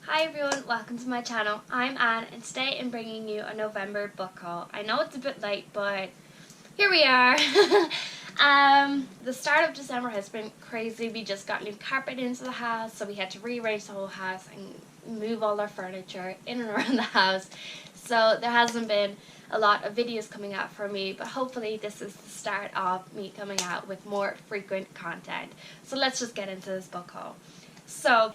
Hi everyone, welcome to my channel. I'm Anne and today I'm bringing you a November book haul. I know it's a bit late, but here we are. The start of December has been crazy. We just got new carpet into the house, so we had to rearrange the whole house and move all our furniture in and around the house. So there hasn't been a lot of videos coming out for me, but hopefully this is the start of me coming out with more frequent content. So let's just get into this book haul. So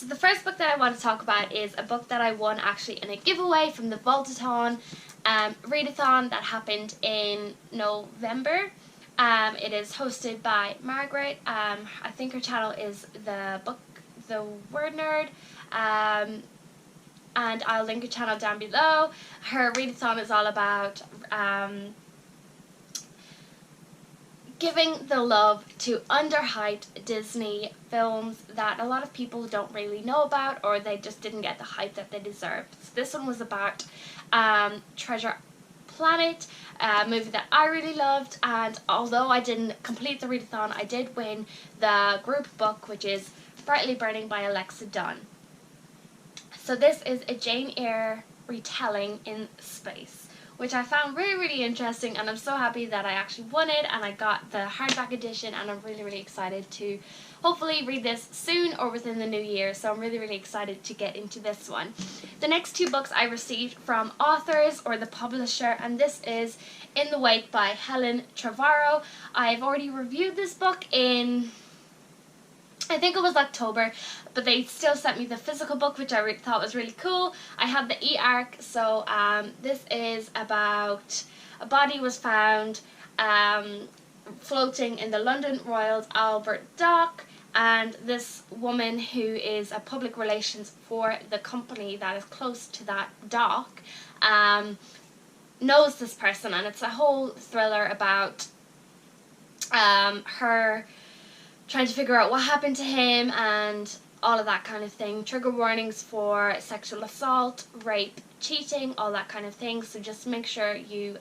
the first book that I want to talk about is a book that I won actually in a giveaway from the Vaultathon readathon that happened in November. It is hosted by Margaret. I think her channel is The Word Nerd. And I'll link her channel down below. Her readathon is all about giving the love to underhyped Disney films that a lot of people don't really know about, or they just didn't get the hype that they deserved. So this one was about Treasure Planet, a movie that I really loved, and although I didn't complete the readathon, I did win the group book, which is Brightly Burning by Alexa Dunn. So this is a Jane Eyre retelling in space, which I found really interesting, and I'm so happy that I actually won it and I got the hardback edition, and I'm really excited to hopefully read this soon or within the new year. So I'm really excited to get into this one. The next two books I received from authors or the publisher, and this is In the Wake by Helen Trevorrow. I've already reviewed this book in, I think it was October, but they still sent me the physical book, which I thought was really cool. I have the e-arc, so this is about a body was found floating in the London Royal Albert Dock, and this woman who is a public relations for the company that is close to that dock knows this person, and it's a whole thriller about her trying to figure out what happened to him and all of that kind of thing. Trigger warnings for sexual assault, rape, cheating, all that kind of thing. So just make sure you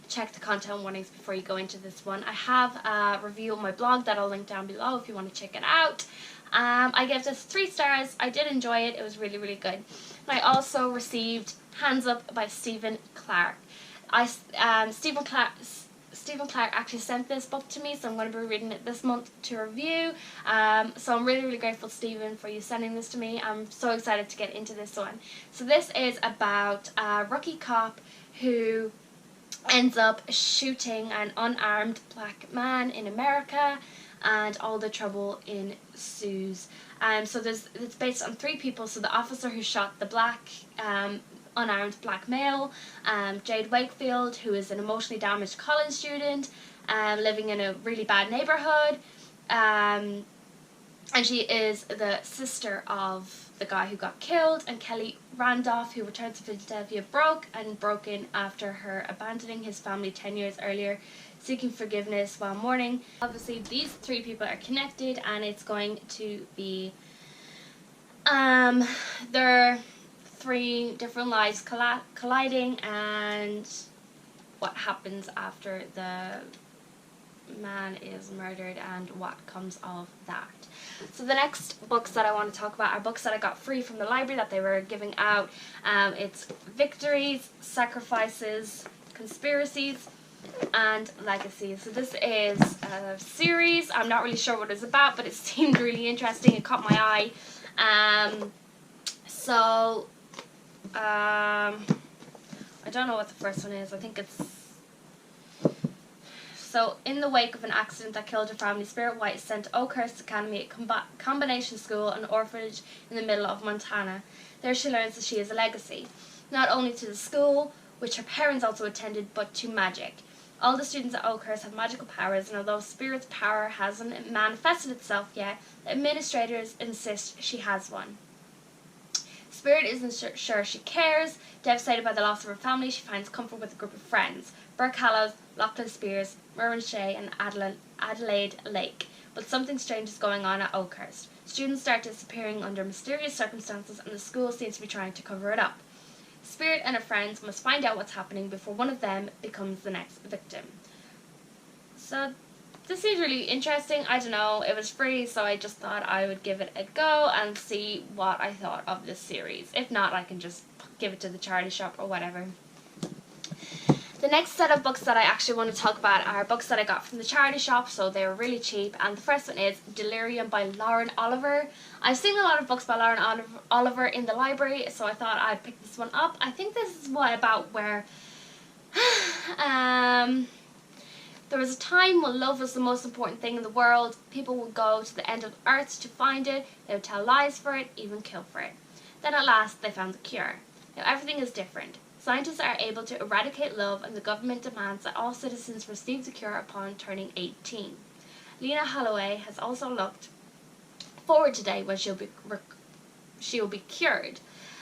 check the content warnings before you go into this one. I have a review on my blog that I'll link down below if you want to check it out. I gave this 3 stars. I did enjoy it. It was really good. I also received Hands Up by Stephen Clark. Stephen Clark actually sent this book to me, so I'm going to be reading it this month to review. So I'm really grateful, Stephen, for you sending this to me. I'm so excited to get into this one. So this is about a rookie cop who ends up shooting an unarmed black man in America, and all the trouble ensues. So it's based on 3 people. So the officer who shot the unarmed black male, Jade Wakefield, who is an emotionally damaged college student living in a really bad neighborhood, and she is the sister of the guy who got killed, and Kelly Randolph, who returned to Philadelphia broken after her abandoning his family 10 years earlier, seeking forgiveness while mourning. Obviously these 3 people are connected, and it's going to be their 3 different lives colliding, and what happens after the man is murdered and what comes of that. So the next books that I want to talk about are books that I got free from the library that they were giving out. It's Victories, Sacrifices, Conspiracies, and Legacies. So this is a series. I'm not really sure what it's about, but it seemed really interesting. It caught my eye. I don't know what the first one is. I think it's... So, in the wake of an accident that killed her family, Spirit White is sent to Oakhurst Academy, a combination school, an orphanage in the middle of Montana. There she learns that she is a legacy, not only to the school, which her parents also attended, but to magic. All the students at Oakhurst have magical powers, and although Spirit's power hasn't manifested itself yet, the administrators insist she has one. Spirit isn't sure she cares. Devastated by the loss of her family, she finds comfort with a group of friends: Burke Hallows, Lachlan Spears, Merwin Shea, and Adelaide Lake. But something strange is going on at Oakhurst. Students start disappearing under mysterious circumstances, and the school seems to be trying to cover it up. Spirit and her friends must find out what's happening before one of them becomes the next victim. So this seems really interesting. I don't know, it was free, so I just thought I would give it a go and see what I thought of this series. If not, I can just give it to the charity shop or whatever. The next set of books that I actually want to talk about are books that I got from the charity shop, so they were really cheap. And the first one is Delirium by Lauren Oliver. I've seen a lot of books by Lauren Oliver in the library, so I thought I'd pick this one up. I think this is about where there was a time when love was the most important thing in the world. People would go to the end of the earth to find it. They would tell lies for it, even kill for it. Then at last they found the cure. Now everything is different. Scientists are able to eradicate love, and the government demands that all citizens receive the cure upon turning 18. Lena Holloway has also looked forward to the day when she will be cured.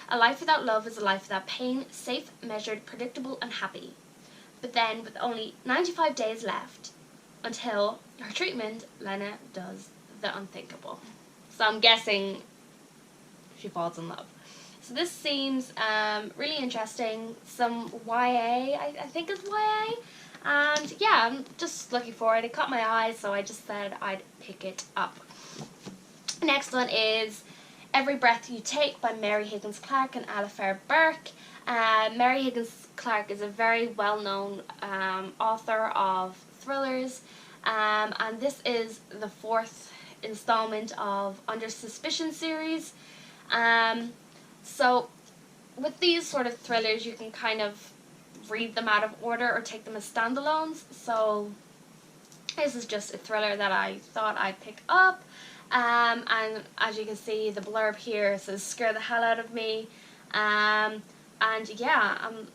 A life without love is a life without pain, safe, measured, predictable, and happy. But then, with only 95 days left until her treatment, Lena does the unthinkable. So I'm guessing she falls in love. So this seems really interesting. Some YA, I think it's YA. And yeah, I'm just looking for it. It caught my eye, so I just said I'd pick it up. Next one is Every Breath You Take by Mary Higgins Clark and Alistair Burke. Mary Higgins Clark is a very well-known author of thrillers, and this is the 4th installment of Under Suspicion series. So with these sort of thrillers, you can kind of read them out of order or take them as standalones. So this is just a thriller that I thought I'd pick up. And as you can see, the blurb here says "Scare the hell out of me." And yeah, I'm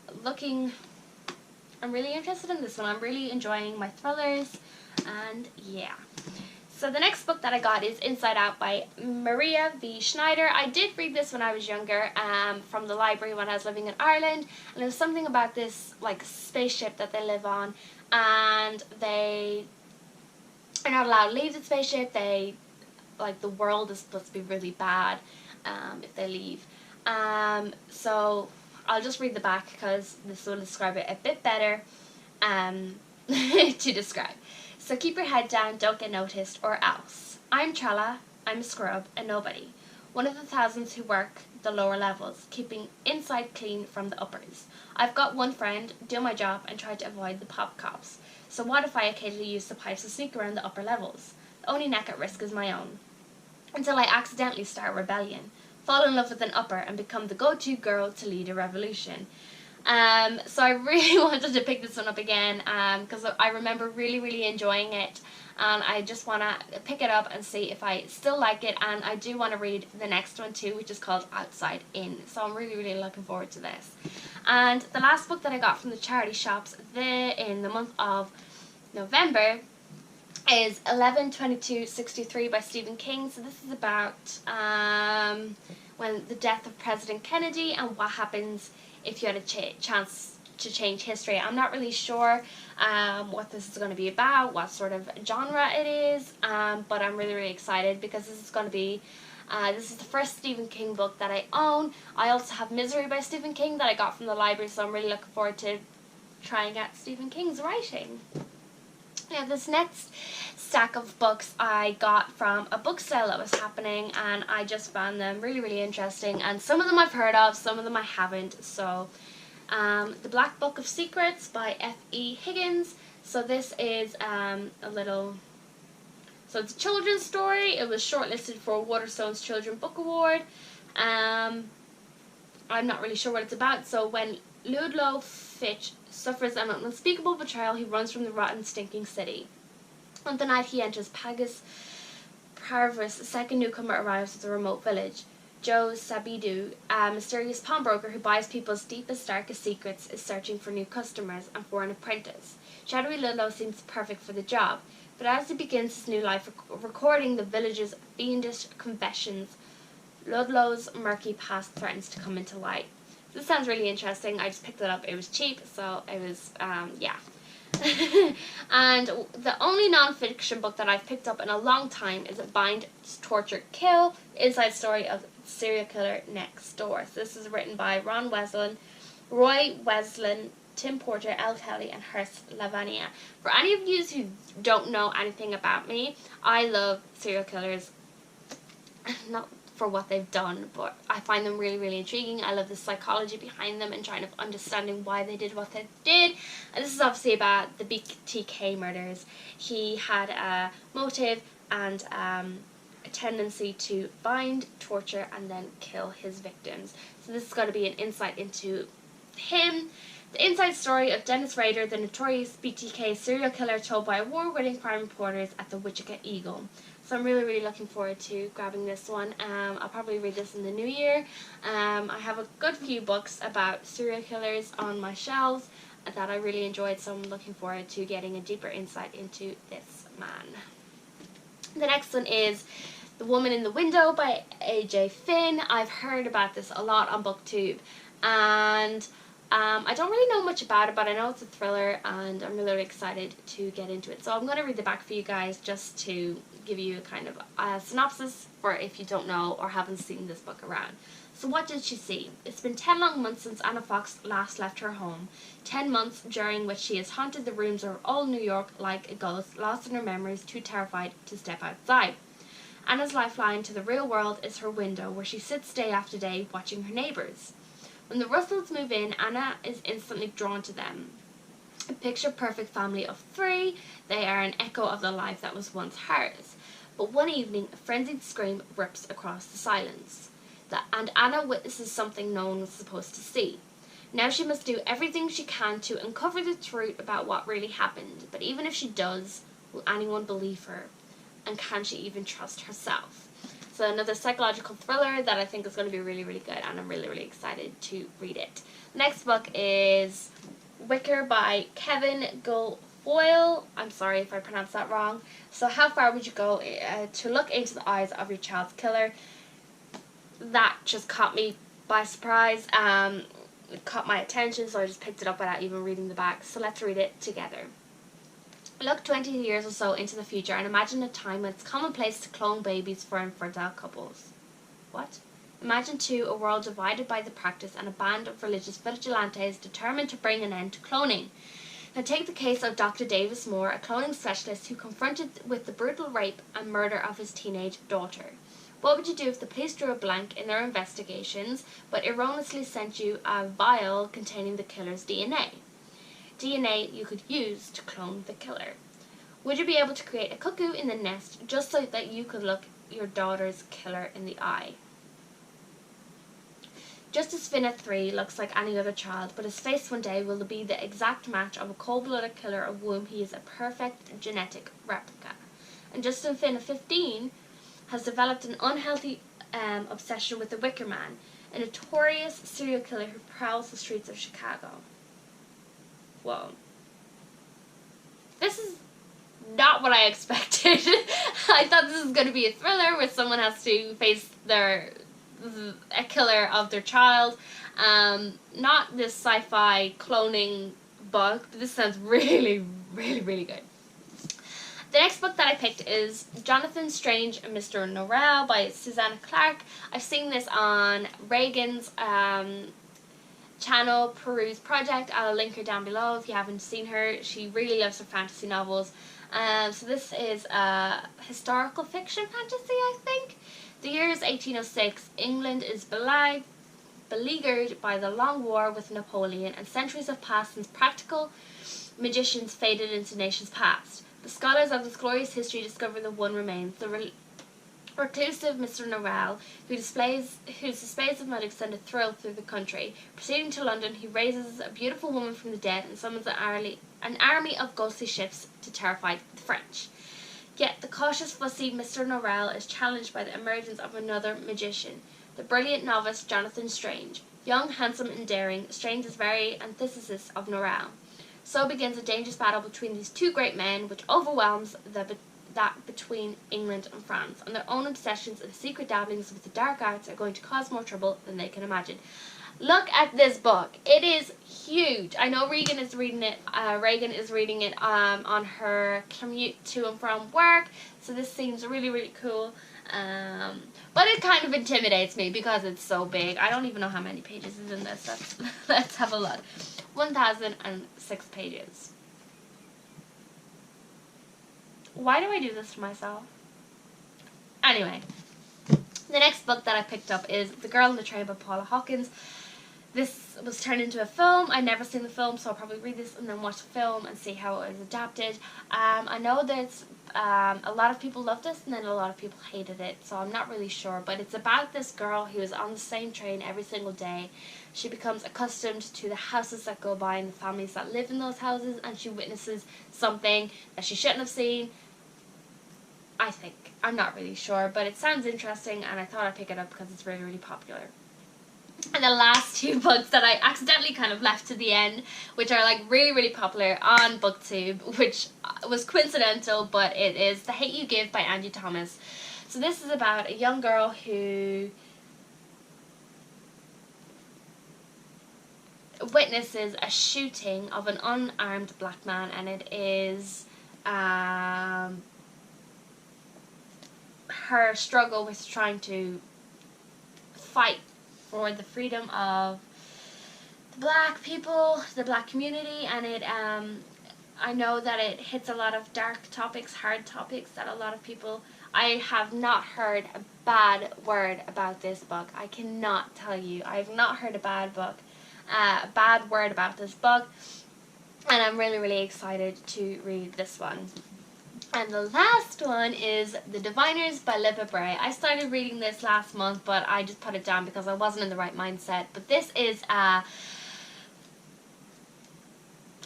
really interested in this one. I'm really enjoying my thrillers, and yeah. So the next book that I got is Inside Out by Maria V. Schneider. I did read this when I was younger, from the library when I was living in Ireland, and it was something about this like spaceship that they live on, and they are not allowed to leave the spaceship. The world is supposed to be really bad if they leave. So I'll just read the back because this will describe it a bit better to describe. So keep your head down, don't get noticed, or else. I'm Trella, I'm a scrub, a nobody. One of the thousands who work the lower levels, keeping inside clean from the uppers. I've got one friend, do my job, and try to avoid the pop cops. So what if I occasionally use the pipes to sneak around the upper levels? The only neck at risk is my own. Until I accidentally start rebellion, fall in love with an upper, and become the go-to girl to lead a revolution. So I really wanted to pick this one up again because I remember really enjoying it, and I just want to pick it up and see if I still like it, and I do want to read the next one too, which is called Outside In. So I'm really looking forward to this. And the last book that I got from the charity shops in the month of November is 11/22/63 by Stephen King. So this is about when the death of President Kennedy and what happens if you had a chance to change history. I'm not really sure what this is going to be about, what sort of genre it is, but I'm really excited because this is going to be this is the first Stephen King book that I own. I also have Misery by Stephen King that I got from the library, so I'm really looking forward to trying out Stephen King's writing. Now this next stack of books I got from a book sale that was happening, and I just found them really interesting, and some of them I've heard of, some of them I haven't. So The Black Book of Secrets by F.E. Higgins. So this is so it's a children's story. It was shortlisted for Waterstone's Children's Book Award. I'm not really sure what it's about. So when Ludlow Fitch suffers an unspeakable betrayal, he runs from the rotten, stinking city. On the night he enters Pagus Parvis, a second newcomer arrives at the remote village. Joe Sabidu, a mysterious pawnbroker who buys people's deepest, darkest secrets, is searching for new customers and for an apprentice. Shadowy Ludlow seems perfect for the job, but as he begins his new life recording the village's fiendish confessions, Ludlow's murky past threatens to come into light. This sounds really interesting. I just picked it up. It was cheap, so it was, yeah. And the only non-fiction book that I've picked up in a long time is Bind, Torture, Kill, the inside story of serial killer next door. So this is written by Roy Wesleyan, Tim Porter, Elle Kelly, and Hurst Lavania. For any of you who don't know anything about me, I love serial killers. Not for what they've done, but I find them really, really intriguing. I love the psychology behind them and trying to understanding why they did what they did. And this is obviously about the BTK murders. He had a motive and a tendency to bind, torture, and then kill his victims. So this is going to be an insight into him. The inside story of Dennis Rader, the notorious BTK serial killer, told by award-winning crime reporters at the Wichita Eagle. So I'm really, really looking forward to grabbing this one. I'll probably read this in the new year. I have a good few books about serial killers on my shelves that I really enjoyed, so I'm looking forward to getting a deeper insight into this man. The next one is The Woman in the Window by A.J. Finn. I've heard about this a lot on Booktube, and I don't really know much about it, but I know it's a thriller, and I'm really excited to get into it. So I'm going to read the back for you guys just to give you a kind of a synopsis for if you don't know or haven't seen this book around. So what did she see? It's been 10 long months since Anna Fox last left her home. 10 months during which she has haunted the rooms of old New York like a ghost, lost in her memories, too terrified to step outside. Anna's lifeline to the real world is her window, where she sits day after day watching her neighbours. When the Russells move in, Anna is instantly drawn to them. A picture-perfect family of 3, they are an echo of the life that was once hers. But one evening, a frenzied scream rips across the silence, and Anna witnesses something no one was supposed to see. Now she must do everything she can to uncover the truth about what really happened, but even if she does, will anyone believe her? And can she even trust herself? So another psychological thriller that I think is going to be really, really good, and I'm really, really excited to read it. The next book is Wicker by Kevin Guilfoyle. I'm sorry if I pronounced that wrong. So how far would you go to look into the eyes of your child's killer? That just caught me by surprise. It caught my attention, so I just picked it up without even reading the back. So let's read it together. Look 20 years or so into the future and imagine a time when it's commonplace to clone babies for infertile couples. What? Imagine, too, a world divided by the practice and a band of religious vigilantes determined to bring an end to cloning. Now take the case of Dr. Davis Moore, a cloning specialist who confronted with the brutal rape and murder of his teenage daughter. What would you do if the police drew a blank in their investigations but erroneously sent you a vial containing the killer's DNA? DNA you could use to clone the killer. Would you be able to create a cuckoo in the nest just so that you could look your daughter's killer in the eye? Justice Finn at 3 looks like any other child, but his face one day will be the exact match of a cold-blooded killer of whom he is a perfect genetic replica. And Justin Finn at 15 has developed an unhealthy obsession with the Wicker Man, a notorious serial killer who prowls the streets of Chicago. Whoa. This is not what I expected. I thought this was going to be a thriller where someone has to face a killer of their child. Not this sci-fi cloning book. This sounds really, really, really good. The next book that I picked is Jonathan Strange and Mr. Norrell by Susanna Clark. I've seen this on Reagan's channel, Peruse Project. I'll link her down below if you haven't seen her. She really loves her fantasy novels. So this is a historical fiction fantasy, I think. The year is 1806. England is beleaguered by the long war with Napoleon, and centuries have passed since practical magicians faded into nations past. The scholars of this glorious history discover that one remains, the reclusive Mr. Norrell, whose displays of magic send a thrill through the country. Proceeding to London, he raises a beautiful woman from the dead and summons an army of ghostly ships to terrify the French. Yet the cautious, fussy Mr. Norrell is challenged by the emergence of another magician, the brilliant novice Jonathan Strange. Young, handsome, and daring, Strange is very antithesis of Norrell. So begins a dangerous battle between these two great men, which overwhelms that between England and France, and their own obsessions and secret dabblings with the dark arts are going to cause more trouble than they can imagine. Look at this book. It is huge. I know Reagan is reading it. On her commute to and from work, so this seems really, really cool. But it kind of intimidates me because it's so big. I don't even know how many pages is in this. Let's have a look. 1,006 pages. Why do I do this to myself? Anyway, the next book that I picked up is The Girl on the Train by Paula Hawkins. This was turned into a film. I've never seen the film, so I'll probably read this and then watch the film and see how it was adapted. I know that a lot of people loved this and then a lot of people hated it, so I'm not really sure. But it's about this girl who is on the same train every single day. She becomes accustomed to the houses that go by and the families that live in those houses, and she witnesses something that she shouldn't have seen. I think. I'm not really sure, but it sounds interesting and I thought I'd pick it up because it's really, really popular. And the last two books that I accidentally kind of left to the end, which are like really, really popular on Booktube, which was coincidental, but it is The Hate You Give by Angie Thomas. So this is about a young girl who witnesses a shooting of an unarmed black man, and it is her struggle with trying to fight for the freedom of the black people, the black community, and it I know that it hits a lot of dark topics, hard topics that a lot of people. I have not heard a bad word about this book. I cannot tell you. I have not heard a bad word about this book, and I'm really, really excited to read this one. And the last one is The Diviners by Libba Bray. I started reading this last month, but I just put it down because I wasn't in the right mindset. But this is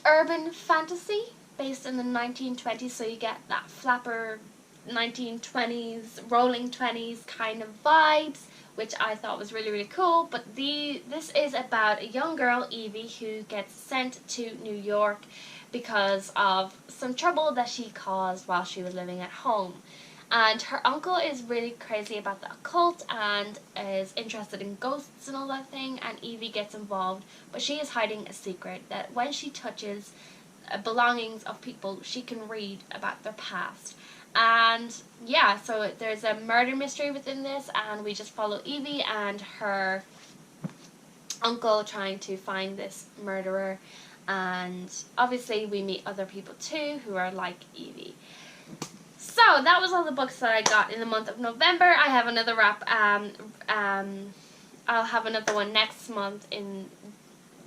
urban fantasy based in the 1920s, so you get that flapper 1920s, rolling 20s kind of vibes, which I thought was really, really cool. But this is about a young girl, Evie, who gets sent to New York because of some trouble that she caused while she was living at home. And her uncle is really crazy about the occult and is interested in ghosts and all that thing, and Evie gets involved, but she is hiding a secret that when she touches belongings of people, she can read about their past. And yeah, so there's a murder mystery within this, and we just follow Evie and her uncle trying to find this murderer. And obviously we meet other people too who are like Evie. So that was all the books that I got in the month of November. I have another I'll have another one next month in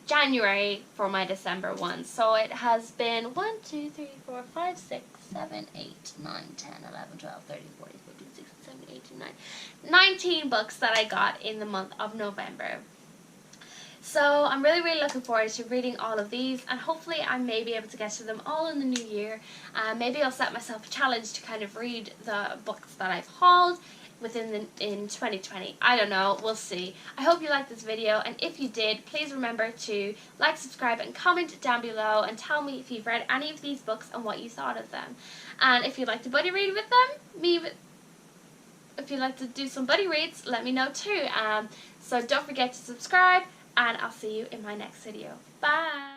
January for my December one. So it has been 1, 2, 3, 4, 5, 6, 7, 8, 9, 10, 11, 12, 13, 14, 15, 16, 17, 18, 19 books that I got in the month of November. So I'm really, really looking forward to reading all of these, and hopefully I may be able to get to them all in the new year. Maybe I'll set myself a challenge to kind of read the books that I've hauled in 2020. I don't know, we'll see. I hope you liked this video, and if you did, please remember to like, subscribe, and comment down below and tell me if you've read any of these books and what you thought of them. And if you'd like to buddy read with them, if you'd like to do some buddy reads, let me know too. So don't forget to subscribe, and I'll see you in my next video. Bye!